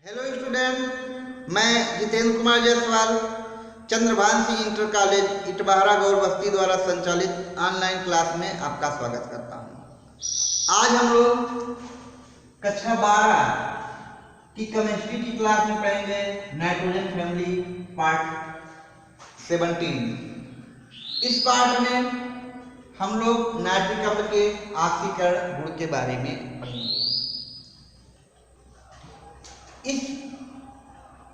Hello student, मैं Jitendra Kumar Jaiswal Chandrabhan inter college इटबहरा गौर बस्ती द्वारा संचालित ऑनलाइन क्लास में आपका स्वागत करता हूं। आज हम लोग कक्षा 12 की केमिस्ट्री की क्लास में पढ़ेंगे नाइट्रोजन फैमिली पार्ट 17। इस पार्ट में हम लोग नाइट्रिक अम्ल के ऑक्सीकरण गुण के बारे में पढ़ेंगे। इस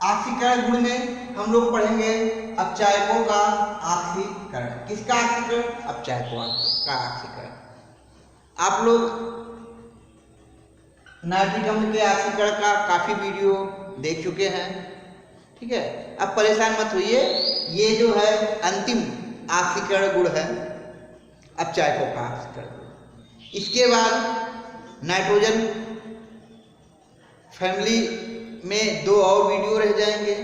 ऑक्सीकरण गुण में हम लोग पढ़ेंगे अपचायकों का ऑक्सीकरण। किसका ऑक्सीकरण? अपचायकों का ऑक्सीकरण। आप लोग नाइट्रिक अम्ल के ऑक्सीकरण का काफी वीडियो देख चुके हैं, ठीक है। अब परेशान मत होइए, ये जो है अंतिम ऑक्सीकरण गुण है अपचायकों का ऑक्सीकरण। इसके बाद नाइट्रोजन फैमिली में 2 और वीडियो रह जाएंगे।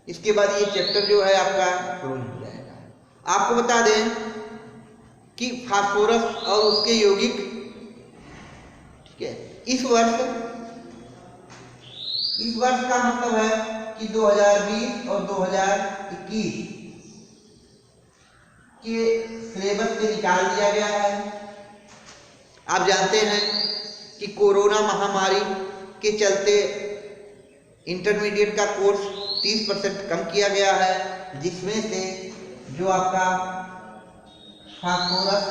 इसके बाद ये चैप्टर जो है आपका क्लोज हो जाएगा। आपको बता दें कि फास्फोरस और उसके यौगिक, ठीक है, इस वर्ष का मतलब है कि 2020 और 2021 के सिलेबस से निकाल दिया गया है। आप जानते हैं कि कोरोना महामारी के चलते इंटरमीडिएट का कोर्स 30% कम किया गया है, जिसमें से जो आपका फास्फोरस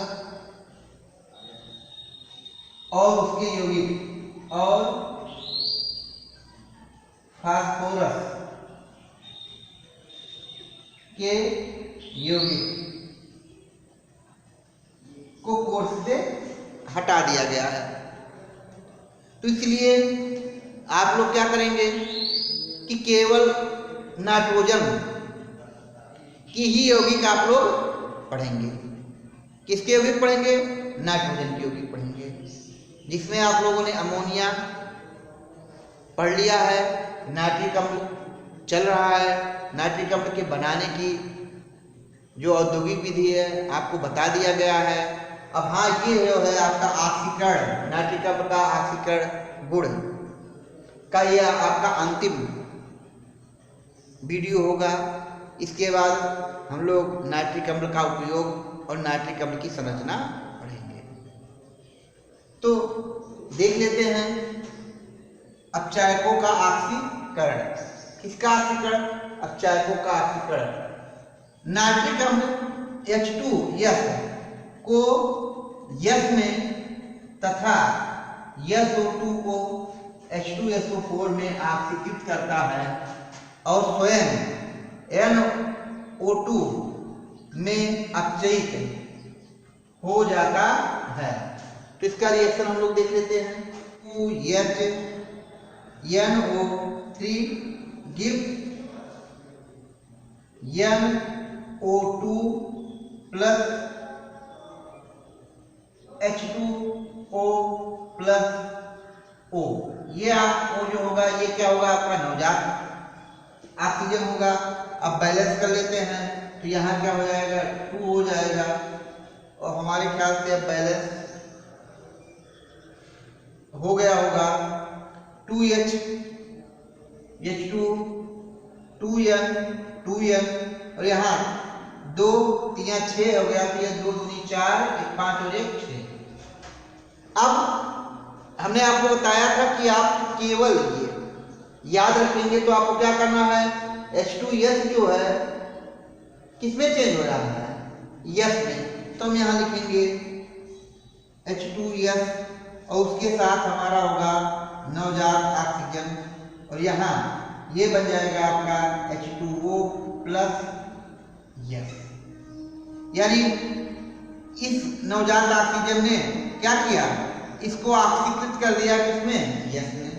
और उसके यौगिक और फास्फोरस के यौगिक को कोर्स से हटा दिया गया है। तो इसलिए आप लोग क्या करेंगे कि केवल नाइट्रोजन की ही यौगिक आप लोग पढ़ेंगे। किसके यौगिक पढ़ेंगे? नाइट्रोजन के यौगिक पढ़ेंगे, जिसमें आप लोगों ने अमोनिया पढ़ लिया है। नाइट्रिक अम्ल चल रहा है, नाइट्रिक अम्ल के बनाने की जो औद्योगिक विधि है आपको बता दिया गया है। अब हाँ, ये जो है आपका ऑक्सीकरण, नाइट्रिक अम्ल का ऑक्सीकरण गुण का ये आपका अंतिम वीडियो होगा। इसके बाद हम लोग नाइट्रिक अम्ल का उपयोग और नाइट्रिक अम्ल की संरचना पढ़ेंगे। तो देख लेते हैं अपचायकों का ऑक्सीकरण। किसका ऑक्सीकरण? अपचायकों का ऑक्सीकरण। नाइट्रिक अम्ल H2S को यस में तथा SO2 को H2SO4 में ऑक्सीकृत करता है और स्वयं NO2 में अपचयित हो जाता है। तो इसका रिएक्शन हम लोग देख लेते हैं। 2NO3 gives NO2 plus H2O plus O। ये आपको जो होगा, ये क्या होगा? आपका नवजात ऑक्सीजन होगा। अब बैलेंस कर लेते हैं तो यहाँ क्या हो जाएगा? 2 हो जाएगा। और हमारे ख्याल से अब बैलेंस हो गया होगा। 2H H2 2N 2N और यहाँ 2 3 6 हो गया। तो ये 2 दूनी 4, 1 5 और 1 6। अब हमने आपको बताया था कि आप केवल ये याद रखेंगे तो आपको क्या करना है? H2S जो है किसमें चेंज हो रहा है? यस में। तो हम यहाँ लिखेंगे H2S और उसके साथ हमारा होगा नवजात ऑक्सीजन और यहाँ ये बन जाएगा आपका H2O प्लस यस। यानी इस नवजात ऑक्सीजन ने क्या किया? इसको ऑक्सीकृत कर दिया किसमें? यस में।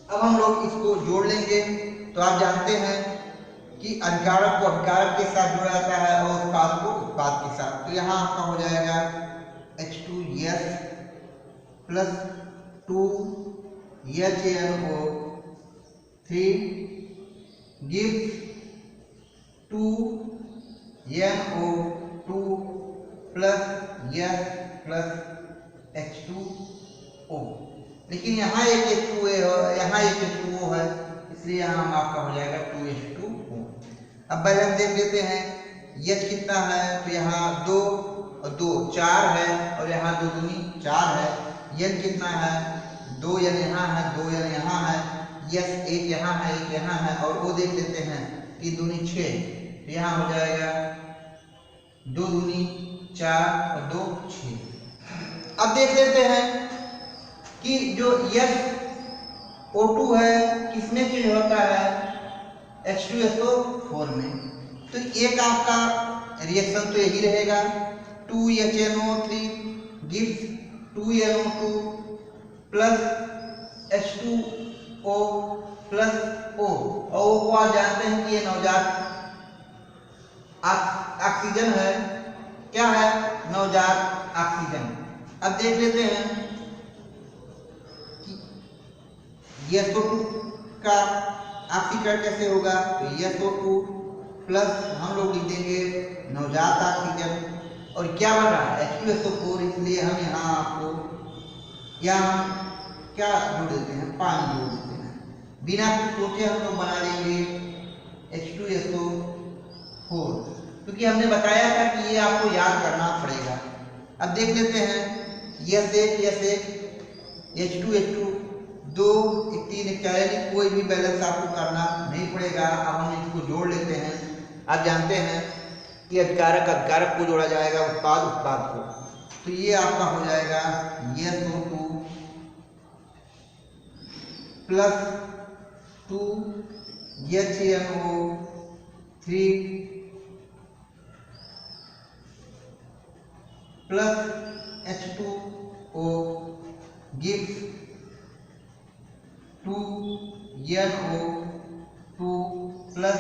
अब हम लोग इसको जोड़ लेंगे। तो आप जानते हैं कि अभिकारक को अभिकारक के साथ जोड़ा जाता है और उत्पाद को उत्पाद के साथ। तो यहाँ आपका हो जाएगा H2S plus 2HNO3 gives 2NO2 plus S plus H2O। लेकिन यहाँ एक H2O है, यहाँ एक H2O है, इसलिए यहाँ आपका हो जाएगा 2H2O। अब बैलेंस देख लेते हैं, H कितना है, तो यहाँ 2 और 2 4 है, और यहाँ 2 दूनी 4 है। N कितना है, 2 N यहाँ है, 2 N यहाँ है, यस एक यहाँ है, एक यहाँ है, और वो देख लेते हैं 3 दूनी 6, तो यहाँ हो जाएगा 2 दूनी 4 और 2 6। अब देख लेते हैं कि जो SO2 है किसमें चेंज होता है, H2SO4 में। तो एक आपका रिएक्शन तो यही रहेगा, 2HNO3 gives 2NO2 plus H2O plus O, और O को आप जानते हैं कि ये नवजात ऑक्सीजन है, क्या है, नवजात ऑक्सीजन। अब देख लेते हैं कि SO2 का ऑक्सीकरण कैसे होगा, तो SO2 प्लस हम लोग लिख देंगे नवजात ऑक्सीजन, और क्या बन रहा है, H2SO4, इसलिए हम यहाँ आपको या हम क्या जोड़ देते हैं, पानी जोड़ देते हैं, बिना कुछ सोचे हम लोग बना लेंगे H2SO4, क्योंकि हमने बताया था कि ये आपको याद करना पड़ेगा। अब देख लेते हैं, S1 H2 2 1 3 1 4, यानी कोई भी बैलेंस आपको करना नहीं पड़ेगा। अब हम इसको जोड़ लेते हैं। आप जानते हैं कि अधिकारक को जोड़ा जाएगा उत्पाद को, तो ये आपका हो जाएगा SO2 plus 2HNO3 plus H2O gives 2NO2 plus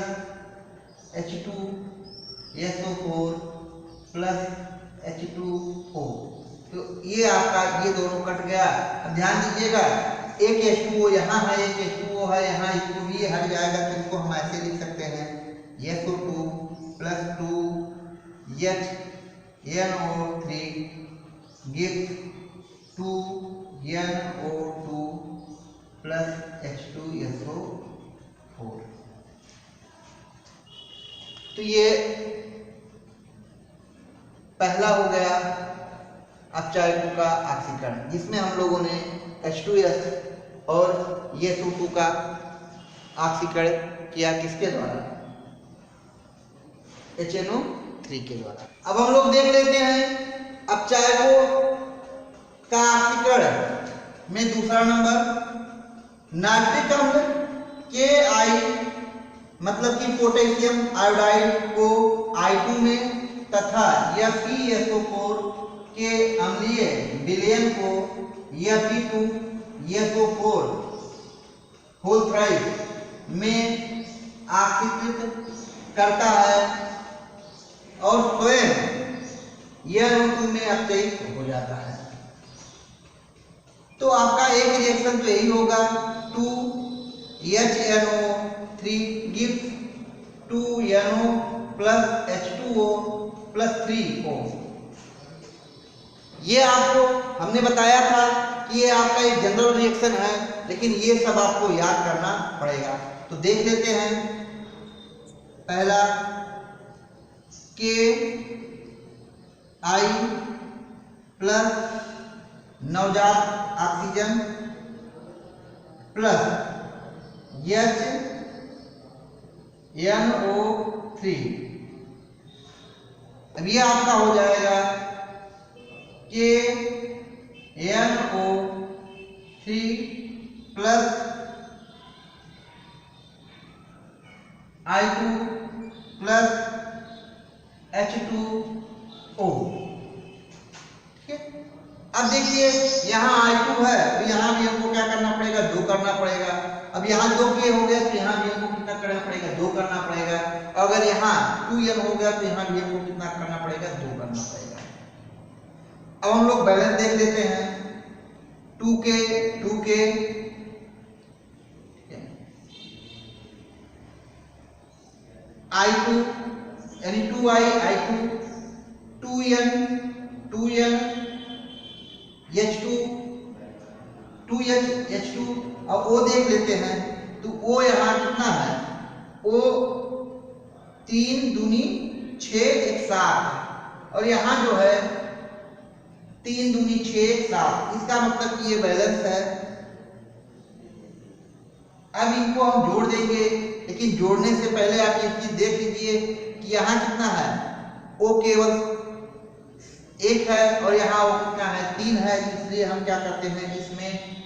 H2SO4 plus H2O। तो ये आपका ये दोनों कट गया। अब ध्यान दीजिएगा, एक H2O यहाँ है, एक H2O है यहाँ, इसको भी हट जाएगा, तो इसको हम ऐसे लिख सकते हैं SO2 plus 2HNO3 gives 2NO2 plus H2SO4। तो ये पहला हो गया अपचायकों का ऑक्सीकरण, जिसमें हम लोगों ने H2S और SO2 का ऑक्सीकरण किया, किसके द्वारा, HNO3 के द्वारा। अब हम लोग देख लेते हैं अपचायकों का ऑक्सीकरण में दूसरा नंबर, नाइट्रिक अम्ल Ki, मतलब कि पोटेशियम आयोडाइड को I2 में, तथा FeSO4 के अम्लीय विलयन को Fe2SO4 होल थ्राइस में ऑक्सीकृत करता है और स्वयं NO2 में अपचयित हो जाता है। तो आपका एक रिएक्शन तो यही होगा, 2HNO3 gives 2NO plus H2O plus 3O। ये आपको हमने बताया था कि ये आपका एक जनरल रिएक्शन है, लेकिन ये सब आपको याद करना पड़ेगा। तो देख लेते हैं, पहला KI प्लस नवजात ऑक्सीजन प्लस HNO3। अब ये आपका हो जाएगा KNO3 plus I2 plus H2O। ठीक है, अब देखिए यहाँ I2 है, तो यहाँ भी हमको क्या करना पड़ेगा, 2 करना पड़ेगा। अब यहाँ 2 के हो गया, तो यहाँ भी हमको कितना करना पड़ेगा, 2 करना पड़ेगा। अगर यहाँ 2N हो गया, तो यहाँ भी हमको कितना करना पड़ेगा, 2 करना पड़ेगा। अब हम लोग बैलेंस देख लेते हैं, 2K I2 यानी 2I I2, 2N H2 2H O देख लेते हैं तो O यहाँ कितना है, O 3 दूनी 6 1 7 और यहाँ जो है 3 दूनी 6 1 7, इसका मतलब कि ये बैलेंस है। अब इनको हम जोड़ देंगे, लेकिन जोड़ने से पहले आप ये चीज देख लीजिए कि यहाँ कितना है, O केवल 1 है और यहाँ O कितना है 3 है, इसलिए हम क्या करते हैं इसमें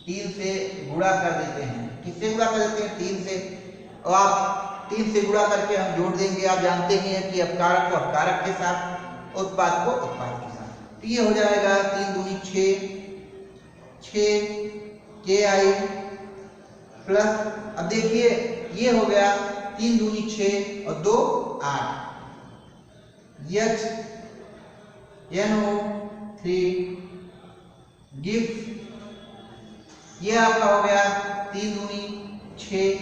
3 से गुणा कर देते हैं। किससे गुणा कर देते हैं, 3 से, और आप 3 से गुणा करके हम जोड़ देंगे। आप जानते ही हैं कि अपकारक को अपकारक के साथ, उत्पाद को उत्पाद के साथ। तो ये हो जाएगा 3 दूनी 6 KI प्लस, अब देखिए ये हो गया 3 दूनी 6 और 2 8 H NO3 गिव्स, ये आपका हो गया 3 दूनी 6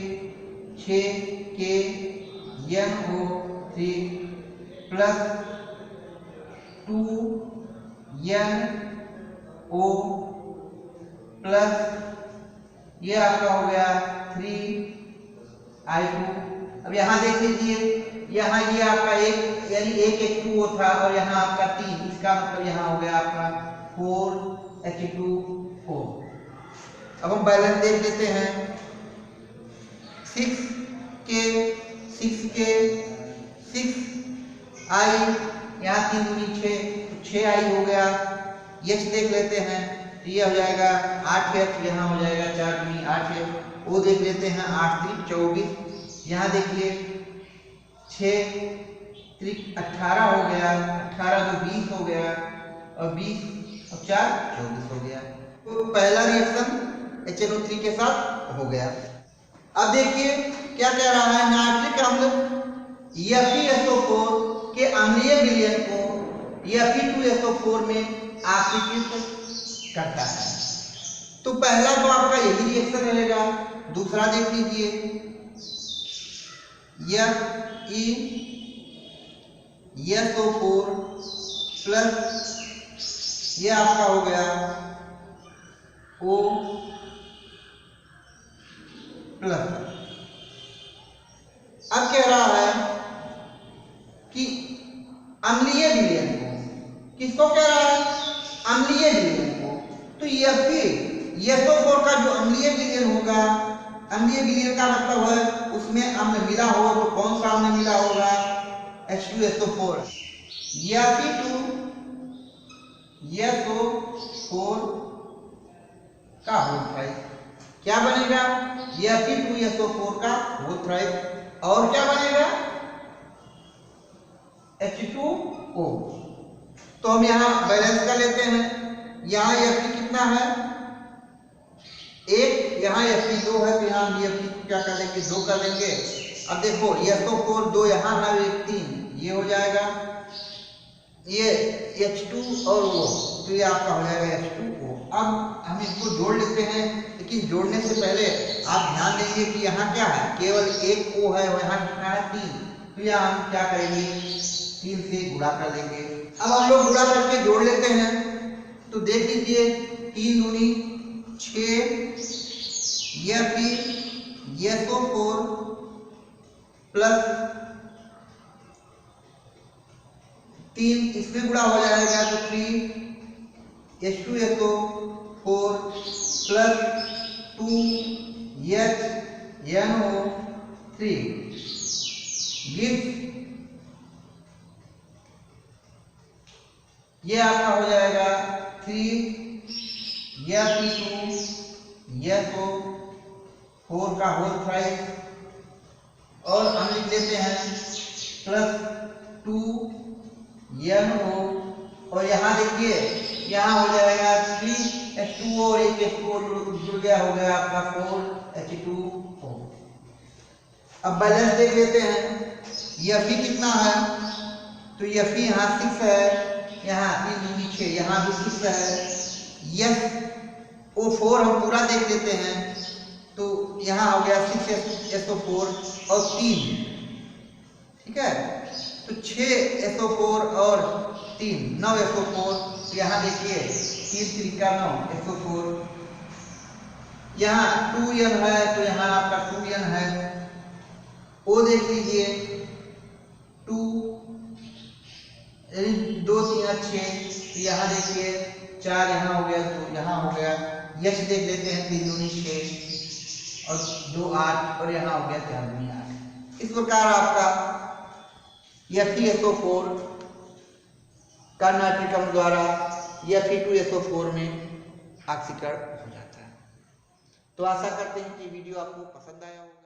K NO3 plus 2 NO plus ये आपका हो गया 3I2। अब यहाँ देख लीजिए, यहाँ ये आपका एक यानी एक H2O था और यहाँ आपका 3, इसका मतलब यहाँ हो गया आपका 4H2O। अब हम बैलेंस देख लेते हैं, 6I, यहाँ 3 दूनी 6I हो गया। H देख लेते हैं, ये हो जाएगा 8H, यहाँ हो जाएगा 4 दूनी 8H। O देख लेते हैं, 8 3 24, यहाँ देखिए 6 3 18 हो गया, 18 2 20 हो गया और 20 और 4 24 हो गया। तो पहला रिएक्शन HNO3 के साथ हो गया। अब देखिए क्या कह रहा है, नाइट्रिक अम्ल FeSO4 के अम्लीय विलयन को Fe2SO4 में आकृतित करता है। तो पहला तो आपका यही रिएक्शन रहेगा। दूसरा देख लीजिए, FeSO4 प्लस ये आपका हो गया O प्लस। अब कह रहा है कि अम्लीय विलयन को, किसको कह रहा है, अम्लीय विलयन को। तो FeSO4 का जो अम्लीय विलयन होगा, अम्लीय विलयन का मतलब है उसमें अम्ल मिला होगा, तो कौन सा अम्ल मिला होगा, H2SO4। Fe2SO4 का होल थ्राइस क्या बनेगा, Fe2SO4 का होल थ्राइस, और क्या बनेगा H2O। तो हम यहाँ बैलेंस कर लेते हैं, यहाँ Fe कितना है 1, यहाँ Fe 2 है, तो यहाँ हम Fe क्या कर लेंगे 2 कर लेंगे। अब देखो SO4 2 यहाँ है 1 3, ये हो जाएगा ये H2 और O, तो ये आपका हो जाएगा H2O। अब हम इसको जोड़ लेते हैं, लेकिन जोड़ने से पहले आप ध्यान देंगे कि यहाँ क्या है, केवल एक O है और यहाँ कितना है 3, तो यहाँ हम क्या करेंगे 3 से गुणा कर देंगे। अब हम लोग गुणा करके जोड़ लेते हैं, तो देख लीजिए 3 दूनी 6 FeSO4 प्लस 3 इसमें गुणा हो जाएगा तो 3H2SO4 प्लस 2NO3 गिव्स, ये आपका हो जाएगा 3Fe2SO4 का होल थ्राइस, और हम लिख लेते हैं प्लस 2NO, और यहाँ देखिए यहाँ हो जाएगा 3H2O और एक H2O जुड़ गया, हो गया आपका 4H2O। अब बैलेंस देख लेते हैं, Fe कितना है, तो Fe यहाँ 6 है, यहाँ 3 दूनी 6, यहाँ भी 6 है। SO4 हम पूरा देख लेते हैं, तो यहाँ हो गया 6SO4 और 3, ठीक है, तो 6SO4 और 3 9SO4, यहाँ देखिए 3 3 का 9 SO4, यहाँ 2n है तो यहाँ आपका 2n है। O देख लीजिए 2 2 3 6, यहाँ देखिए 4 यहाँ हो गया, 2 यहाँ हो गया। यश देख लेते हैं 3 दूनी 6 और 2 8 और यहाँ हो गया 4 दूनी 8। इस प्रकार आपका FeSO4 का नाइट्रिकम द्वारा Fe2SO4 में ऑक्सीकरण हो जाता है। तो आशा करते हैं कि वीडियो आपको पसंद आया हो।